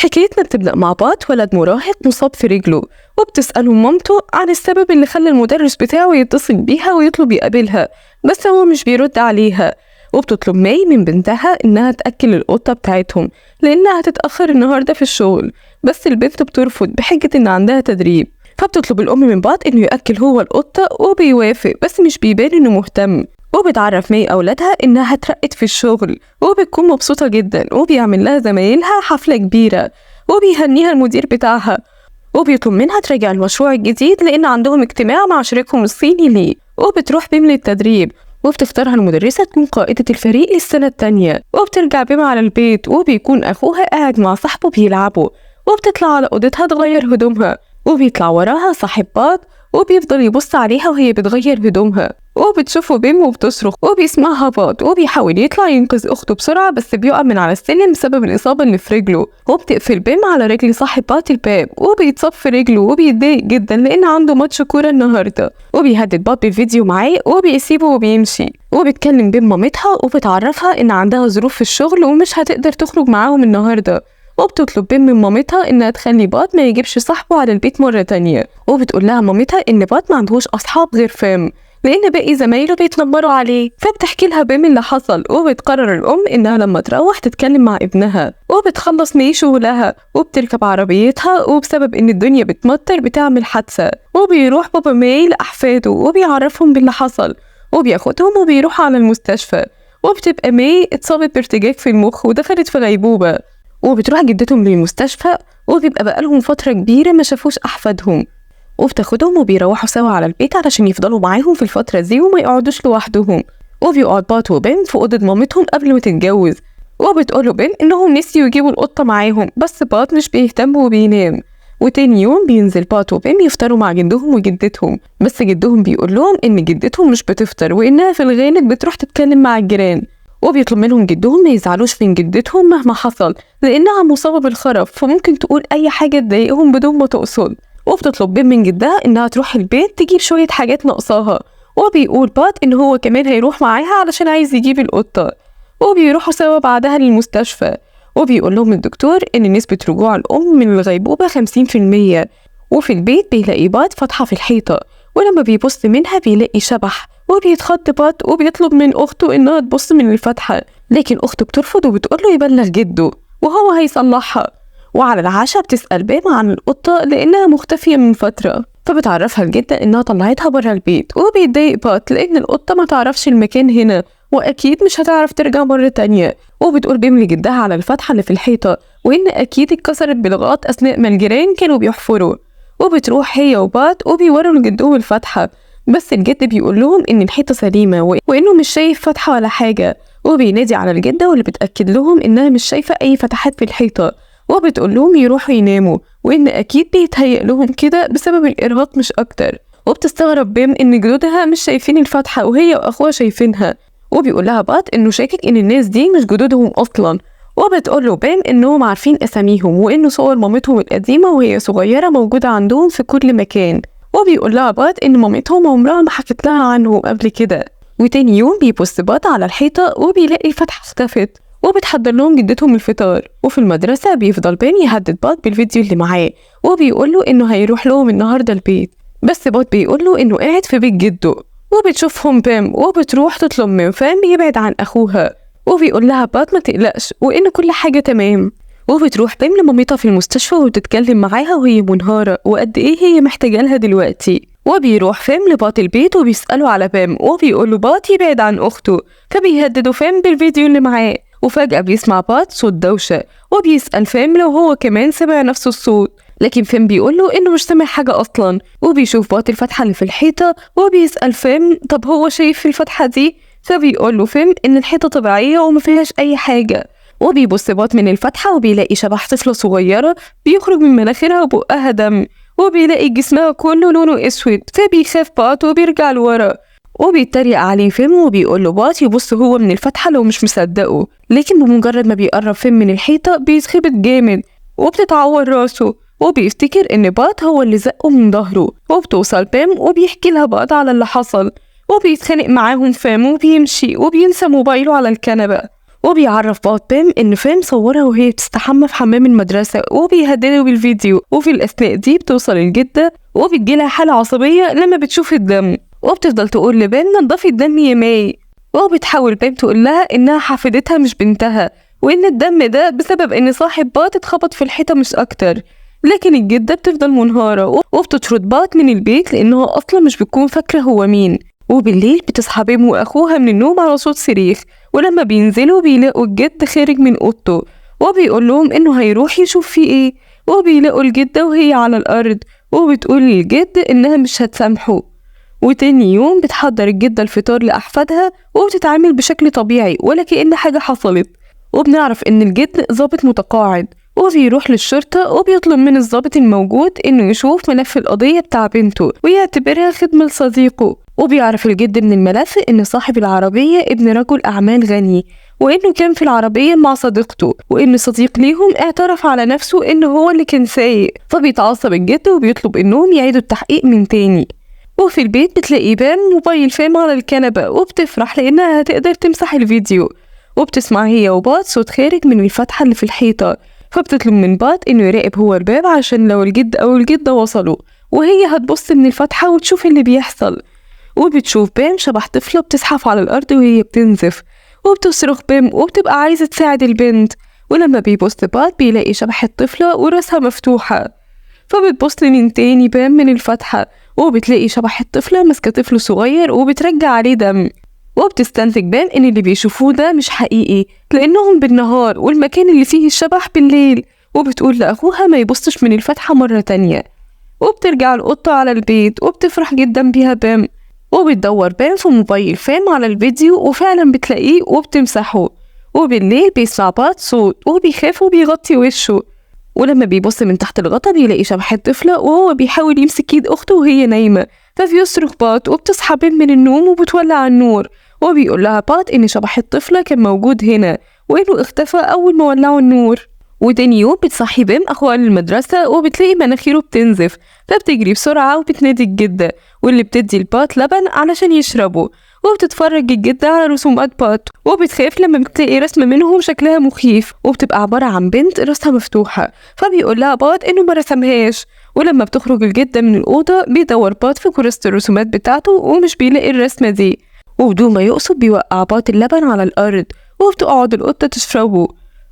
حكايتنا بتبدأ مع بات، ولد مراهق مصاب في رجله، وبتسأله مامته عن السبب اللي خلى المدرس بتاعه يتصل بيها ويطلب يقابلها، بس هو مش بيرد عليها. وبتطلب ماي من بنتها إنها تأكل القطة بتاعتهم لأنها هتتأخر النهاردة في الشغل، بس البنت بترفض بحجة إن عندها تدريب. فبتطلب الأم من بات إنه يأكل هو القطة، وبيوافق بس مش بيبان إنه مهتم. وبتعرف ماي أولادها إنها اترقت في الشغل، وبتكون مبسوطة جدا، وبيعمل لها زمايلها حفلة كبيرة، وبيهنيها المدير بتاعها، وبيطلب منها تراجع المشروع الجديد لأن عندهم اجتماع مع شريكهم الصيني ليه. وبتروح بيم للتدريب، وبتختارها المدرسة تكون قائدة الفريق السنة التانية. وبترجع بيم على البيت، وبيكون أخوها قاعد مع صاحبه بيلعبوا، وبتطلع على أوضتها تغير هدومها، وبيطلع وراها صاحب بات وبيفضل يبص عليها وهي بتغير هدومها. وبتشوفه بيم وبتصرخ، وبيسمعها بات وبيحاول يطلع ينقذ أخته بسرعة، بس بيقع من على السلم بسبب الإصابة اللي في رجله. وبتقفل بيم على رجل صاحب بات الباب، وبيتصاب في رجله، وبيتضايق جدا لأن عنده ماتش كورة النهاردة، وبيهدد بات بالفيديو معاه وبيسيبه وبيمشي. وبتكلم بيم مامتها وبتعرفها إن عندها ظروف في الشغل ومش هتقدر تخرج معاهم النهاردة. وبتطلب بيم من مامتها إنها تخلي بات ما يجيبش صاحبه على البيت مرة تانية. وبتقول لها مامتها إن بات ما عندهوش أصحاب غير فام، لأن باقي زمايله بيتنمروا عليه. فبتحكي لها بيم اللي حصل، وبتقرر الأم إنها لما تروح تتكلم مع ابنها. وبتخلص مي شغلها وبتركب عربيتها، وبسبب إن الدنيا بتمطر بتعمل حادثة. وبيروح بابا مي لأحفاده وبيعرفهم باللي حصل، وبياخدهم وبيروح على المستشفى. وبتبقى مي اتصابت بارتجاج في المخ ودخلت في غيبوبة. وبتروح جدتهم للمستشفى، وبيبقى بقالهم فترة كبيرة ما شافوش أحفادهم. وبتاخدهم وبيروحوا سوا على البيت علشان يفضلوا معاهم في الفترة دي وما يقعدوش لوحدهم. وبيقعد بات وبين في أوضة مامتهم قبل ما تتجوز، وبتقوله بين إنهم نسيوا يجيبوا القطة معاهم، بس بات مش بيهتم وبينام. وتاني يوم بينزل بات وبين يفطروا مع جدهم وجدتهم، بس جدهم بيقول لهم إن جدتهم مش بتفطر وإنها في الغالب بتروح تتكلم مع الجيران. وبيطلب منهم جدهم ما يزعلوش من جدتهم مهما حصل، لأنها مصابة بالخرف فممكن تقول أي حاجة تضايقهم بدون ما تقصد. وبتطلب بين من جدها إنها تروح البيت تجيب شوية حاجات ناقصاها. وبيقول بات إن هو كمان هيروح معاها علشان عايز يجيب القطة. وبيروحوا سوا بعدها للمستشفى، وبيقول لهم الدكتور إن نسبة رجوع الأم من الغيبوبة 50%. وفي البيت بيلاقي بات فتحة في الحيطة، ولما بيبص منها بيلاقي شبح، وبيتخض بات وبيطلب من أخته إنها تبص من الفتحة، لكن أخته بترفض وبتقوله يبلغ جده وهو هيصلحها. وعلى العشاء بتسأل بام عن القطة لأنها مختفية من فترة، فبتعرفها الجدة إنها طلعتها برا البيت. وبيتضايق بات لأن القطة ما تعرفش المكان هنا وأكيد مش هتعرف ترجع مرة تانية. وبتقول بيم لجدها على الفتحة اللي في الحيطة وإن أكيد اتكسرت بالغلط أثناء ما الجيران كانوا بيحفروا. وبتروح هي وبات وبيوروا لجدهم الفتحة، بس الجد بيقول لهم إن الحيطة سليمة وإنه مش شايف فتحة ولا حاجة. وبينادي على الجدة واللي بتأكد لهم إنها مش شايفة أي فتحات في الحيطة، وبتقول لهم يروحوا يناموا وإن أكيد بيتهيأ لهم كده بسبب الإرهاق مش أكتر. وبتستغرب بيم إن جدودها مش شايفين الفتحة وهي وأخوها شايفينها، وبيقول لها بات إنه شاكك إن الناس دي مش جدودهم أصلا. وبتقول له بيم إنهم عارفين أساميهم وإنه صور مامتهم القديمة وهي صغيرة موجودة عندهم في كل مكان. وبيقول لها بات إن مامتهم عمرها ما حكت لها عنهم قبل كده. وتاني يوم بيبص بات على الحيطة وبيلاقي الفتحة اختفت، وبتحضر لهم جدتهم الفطار. وفي المدرسة بيفضل بين يهدد بات بالفيديو اللي معاه، وبيقول له إنه هيروح لهم النهاردة البيت، بس بات بيقول له إنه قاعد في بيت جده. وبتشوفهم بام وبتروح تطلب من فام يبعد عن أخوها، وبيقول لها بات ما تقلقش وإن كل حاجة تمام. وبتروح بام لمامتها في المستشفى وبتتكلم معاها وهي منهارة وقد إيه هي محتاجة لها دلوقتي. وبيروح فام لبات البيت وبيسأله على بام، وبيقول له بات يبعد عن أخته، فبيهددوا فام بالفيديو اللي معاه. وفجأة بيسمع بات صوت دوشة، وبيسأل فام لو هو كمان سمع نفس الصوت، لكن فام بيقول له إنه مش سامع حاجة أصلا. وبيشوف بات الفتحة اللي في الحيطة، وبيسأل فام طب هو شايف الفتحة دي، فبيقول له فام إن الحيطة طبيعية وما فيهاش أي حاجة. وبيبص بات من الفتحة وبيلاقي شبح طفلة صغيرة بيخرج من مناخيرها وبقها دم، وبيلاقي جسمها كله لونه اسود، فبيخاف بات وبيرجع لورا. وبيتريق عليه فيم وبيقول له بات يبص هو من الفتحة لو مش مصدقه، لكن بمجرد ما بيقرب فيم من الحيطة بيتخبط جامد وبتتعور راسه، وبيفتكر ان بات هو اللي زقه من ظهره. وبتوصل بام وبيحكي لها بات على اللي حصل، وبيتخانق معاهم فيم وبيمشي وبينسى موبايله على الكنبة. وبيعرف بات بيم إن فيم صورها وهي بتستحمى في حمام المدرسة وبيهددها بالفيديو. وفي الأثناء دي بتوصل الجدة وبتجيلها حالة عصبية لما بتشوف الدم، وبتفضل تقول لبيم نضفي الدم يا ماي. وبتحاول بيم تقول لها إنها حفيدتها مش بنتها، وإن الدم ده بسبب إن صاحب بات اتخبط في الحيطة مش أكتر. لكن الجدة بتفضل منهارة وبتطرد بات من البيت لأنها أصلا مش بتكون فاكرة هو مين. وبالليل بتصحى بيم وأخوها من النوم على صوت صريخ، ولما بينزلوا بيلاقوا الجد خارج من أوضته وبيقول لهم إنه هيروح يشوف فيه إيه. وبيلاقوا الجدة وهي على الأرض وبتقول للجد إنها مش هتسامحه. وتاني يوم بتحضر الجدة الفطار لأحفادها وبتتعامل بشكل طبيعي ولا كأن حاجة حصلت. وبنعرف إن الجد ضابط متقاعد وبيروح للشرطة وبيطلب من الضابط الموجود إنه يشوف ملف القضية بتاع بنته ويعتبرها خدمة لصديقه. وبيعرف الجد من الملف إن صاحب العربية ابن رجل أعمال غني، وإنه كان في العربية مع صديقته، وإن صديق ليهم اعترف على نفسه إنه هو اللي كان سايق. فبيتعصب الجد وبيطلب إنهم يعيدوا التحقيق من تاني. وفي البيت بتلاقي بام موبايل فام على الكنبة وبتفرح لأنها هتقدر تمسح الفيديو. وبتسمع هي وبات صوت خارج من الفتحة اللي في الحيطة، فبتطلب من بات إنه يراقب هو الباب عشان لو الجد أو الجدة وصلوا، وهي هتبص من الفتحة وتشوف اللي بيحصل. وبتشوف بام شبح طفلة بتزحف على الأرض وهي بتنزف، وبتصرخ بام وبتبقى عايزة تساعد البنت. ولما بيبص بات بيلاقي شبح الطفلة وراسها مفتوحة، فبتبص من تاني بام من الفتحة وبتلاقي شبح الطفلة ماسكة طفل صغير وبترجع عليه دم. وبتستنتج بام إن اللي بيشوفوه ده مش حقيقي لأنهم بالنهار والمكان اللي فيه الشبح بالليل. وبتقول لأخوها ما يبصش من الفتحة مرة تانية. وبترجع القطة على البيت وبتفرح جدا بيها بام، وبتدور بام في موبايل فام على الفيديو وفعلا بتلاقيه وبتمسحه. وبالليل بيسمع بات صوت وبيخاف وبيغطي وشه، ولما بيبص من تحت الغطا بيلاقي شبح الطفلة وهو بيحاول يمسك ايد أخته وهي نايمة. فبيصرخ بات وبتصحى بام من النوم وبتولع النور، وبيقول لها بات إن شبح الطفلة كان موجود هنا وإنه اختفى أول ما ولعوا النور. وتاني يوم بتصحي بام أخوها للمدرسة وبتلاقي مناخيره بتنزف، فبتجري بسرعة وبتنادي الجدة واللي بتدي البات لبن علشان يشربه. وبتتفرج الجدة على رسومات بات وبتخاف لما بتلاقي رسمة منهم شكلها مخيف وبتبقى عبارة عن بنت راسها مفتوحة، فبيقول لها بات إنه ما رسمهاش. ولما بتخرج الجدة من الأوضة بيدور بات في كراسة الرسومات بتاعته ومش بيلاقي الرسمة دي، وبدون ما يقصد بيوقع بات اللبن على الأرض وبتقعد القطة تشربه.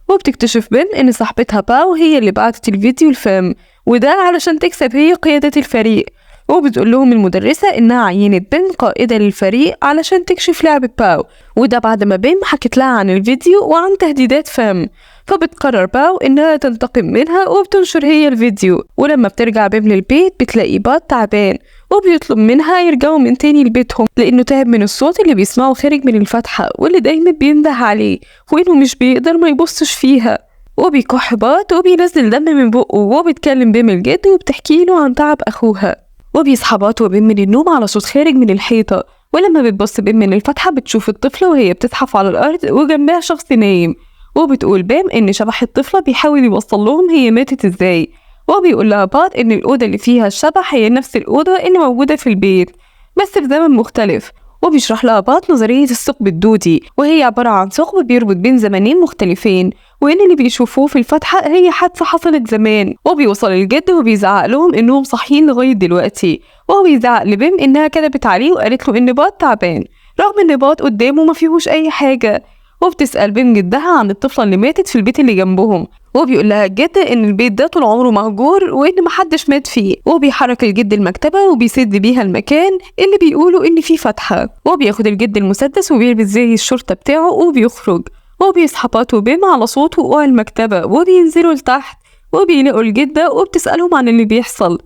وبتكتشف بيم إن صاحبتها باو هي اللي بعتت الفيديو الفام، وده علشان تكسب هي قيادة الفريق. وبتقول لهم المدرسة إنها عينت بيم قائدة للفريق علشان تكشف لعبة باو، وده بعد ما بيم حكت لها عن الفيديو وعن تهديدات فام. فبتقرر باو إنها تنتقم منها وبتنشر هي الفيديو. ولما بترجع بيم للبيت بتلاقي بات تعبان وبيطلب منها يرجعوا من تاني لبيتهم لأنه تعب من الصوت اللي بيسمعه خارج من الفتحة واللي دايما بينده عليه، وإنه مش بيقدر ما يبصش فيها. وبيكح بات وبينزل دم من بقه وبتكلم بيم الجد وبتحكي له عن تعب أخوها. وبيصحى بات وبيم من النوم على صوت خارج من الحيطة، ولما بتبص بيم من الفتحة بتشوف الطفلة وهي بتزحف على الأرض وجنبها شخص نايم. وبتقول بيم إن شبح الطفلة بيحاول يوصل لهم هي ماتت إزاي. وبيقول لها بات إن الأوضة اللي فيها الشبح هي نفس الأوضة اللي موجودة في البيت بس في زمن مختلف. وبيشرح لها بات نظرية الثقب الدودي، وهي عبارة عن ثقب بيربط بين زمنين مختلفين، وإن اللي بيشوفوه في الفتحة هي حادثة حصلت زمان. وبيوصل الجد وبيزعق لهم إنهم صاحيين لغاية دلوقتي، وهو بيزعق لبيم إنها كذبت عليه وقالت له إن بات تعبان رغم إن بات قدامه ما فيهوش أي حاجة. وبتسأل بيم جدها عن الطفلة اللي ماتت في البيت اللي جنبهم، وبيقول لها الجد إن البيت ده طول عمره مهجور وإن محدش مات فيه. وبيحرك الجد المكتبة وبيسد بيها المكان اللي بيقولوا إن فيه فتحة. وبياخد الجد المسدس وبيلبس زي الشرطة بتاعه وبيخرج. وبيصحى بات وبيم على صوت وقوع المكتبة وبينزلوا لتحت وبيلاقوا الجدة وبتسألهم عن اللي بيحصل.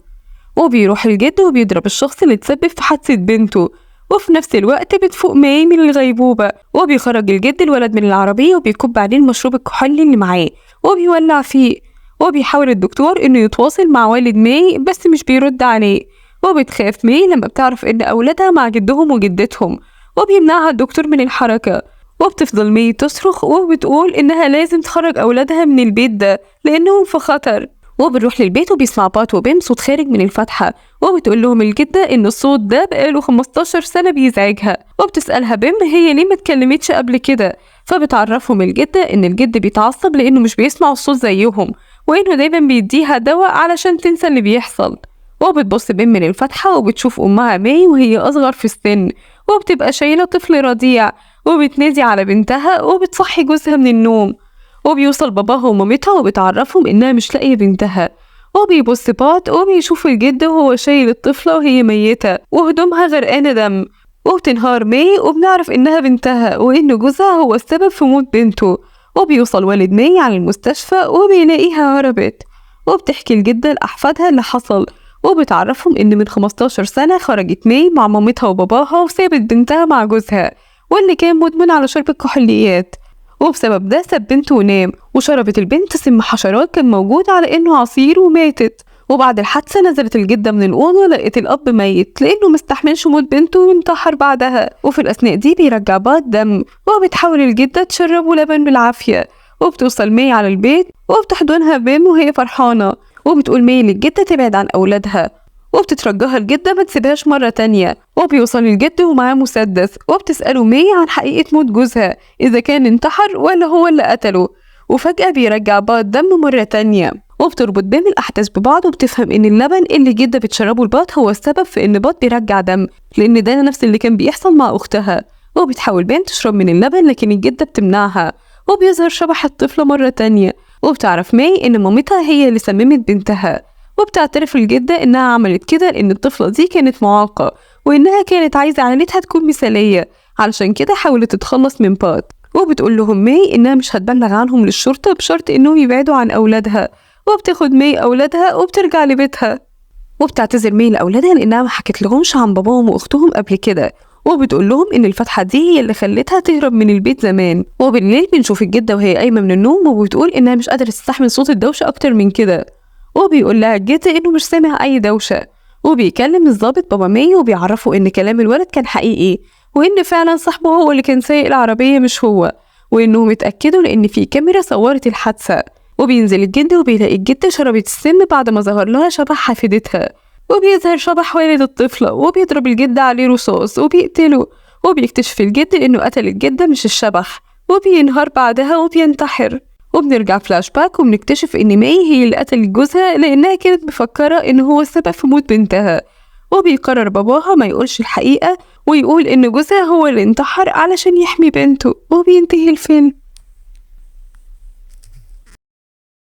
وبيروح الجد وبيضرب الشخص اللي تسبب في حادثة بنته، وفي نفس الوقت بتفوق ماي من الغيبوبة. وبيخرج الجد الولد من العربية وبيكب عليه المشروب الكحولي اللي معاه وبيولع فيه. وبيحاول الدكتور إنه يتواصل مع والد ماي بس مش بيرد عليه. وبتخاف ماي لما بتعرف إن أولادها مع جدهم وجدتهم، وبيمنعها الدكتور من الحركة. وبتفضل ماي تصرخ وبتقول إنها لازم تخرج أولادها من البيت ده لأنهم في خطر. وبنروح للبيت وبيسمع بات وبيم صوت خارج من الفتحة، وبتقول لهم الجدة إن الصوت ده بقاله 15 سنة بيزعجها. وبتسألها بيم هي ليه ما اتكلمتش قبل كده، فبتعرفهم الجدة إن الجد بيتعصب لأنه مش بيسمع الصوت زيهم، وإنه دايما بيديها دواء علشان تنسى اللي بيحصل. وبتبص بين من الفتحة وبتشوف أمها ماي وهي أصغر في السن، وبتبقى شايلة طفل رضيع، وبتنادي على بنتها وبتصحي جوزها من النوم. وبيوصل باباها ومامتها وبتعرفهم إنها مش لاقية بنتها. وبيبص بات وبيشوف الجد وهو شايل الطفلة وهي ميتة وهدومها غرقانة دم. وبتنهار ماي وبنعرف إنها بنتها وإن جوزها هو السبب في موت بنته. وبيوصل والد ماي على المستشفى وبيلاقيها هربت. وبتحكي الجدة لأحفادها اللي حصل، وبتعرفهم إن من 15 سنة خرجت ماي مع مامتها وباباها وسابت بنتها مع جوزها واللي كان مدمن على شرب الكحوليات، وبسبب ده ساب بنته ونام، وشربت البنت سم حشرات كان موجود على إنه عصير وماتت. وبعد الحادثة نزلت الجدة من الأوضة لقيت الأب ميت لأنه مستحملش موت بنته وانتحر بعدها. وفي الأثناء دي بيرجع بات دم، وبتحاول الجدة تشربه لبن بالعافية. وبتوصل ماي على البيت وبتحضنها بيم وهي فرحانة، وبتقول ماي للجدة تبعد عن أولادها، وبتترجاها الجدة ما تسيبهاش مرة تانية. وبيوصل الجد ومعاه مسدس، وبتسأله ماي عن حقيقة موت جوزها إذا كان انتحر ولا هو اللي قتله. وفجأة بيرجع بات دم مرة تانية، وبتربط بين الأحداث ببعض وبتفهم إن اللبن اللي جدة بتشربه لبات هو السبب في إن بات بيرجع دم، لأن ده نفس اللي كان بيحصل مع أختها. وبتحاول بين تشرب من اللبن لكن الجدة بتمنعها. وبيظهر شبح الطفلة مرة تانية، وبتعرف ماي إن مامتها هي اللي سممت بنتها. وبتعترف الجدة إنها عملت كده لأن الطفلة دي كانت معاقة، وإنها كانت عايزة عائلتها تكون مثالية، علشان كده حاولت تتخلص من بات. وبتقول لهم ماي إنها مش هتبلغ عنهم للشرطة بشرط إنهم يبعدوا عن أولادها. وبتاخد ماي أولادها وبترجع لبيتها، وبتعتذر ماي لأولادها لأنها ما حكت لهمش عن باباهم وأختهم قبل كده. وبتقول لهم إن الفتحة دي هي اللي خلتها تهرب من البيت زمان. وبالليل بنشوف الجدة وهي قايمة من النوم وبتقول إنها مش قادرة تستحمل صوت الدوشة أكتر من كده. وبيقول لها الجد إنه مش سامع أي دوشة، وبيكلم الضابط بابا ماي وبيعرفه إن كلام الولد كان حقيقي، وإن فعلا صاحبه هو اللي كان سايق العربية مش هو، وإنهم اتأكدوا لأن في كاميرا صورت الحادثة. وبينزل الجد وبيلاقي الجدة شربت السم بعد ما ظهر لها شبح حفيدتها، وبيظهر شبح والد الطفلة وبيضرب الجد عليه رصاص وبيقتله. وبيكتشف الجد إنه قتل الجدة مش الشبح، وبينهار بعدها وبينتحر. وبنرجع فلاش باك وبنكتشف إن ماي هي اللي قتلت جوزها لأنها كانت مفكرة إن هو السبب في موت بنتها. وبيقرر باباها ما يقولش الحقيقة ويقول إن جوزها هو اللي انتحر علشان يحمي بنته، وبينتهي الفيلم.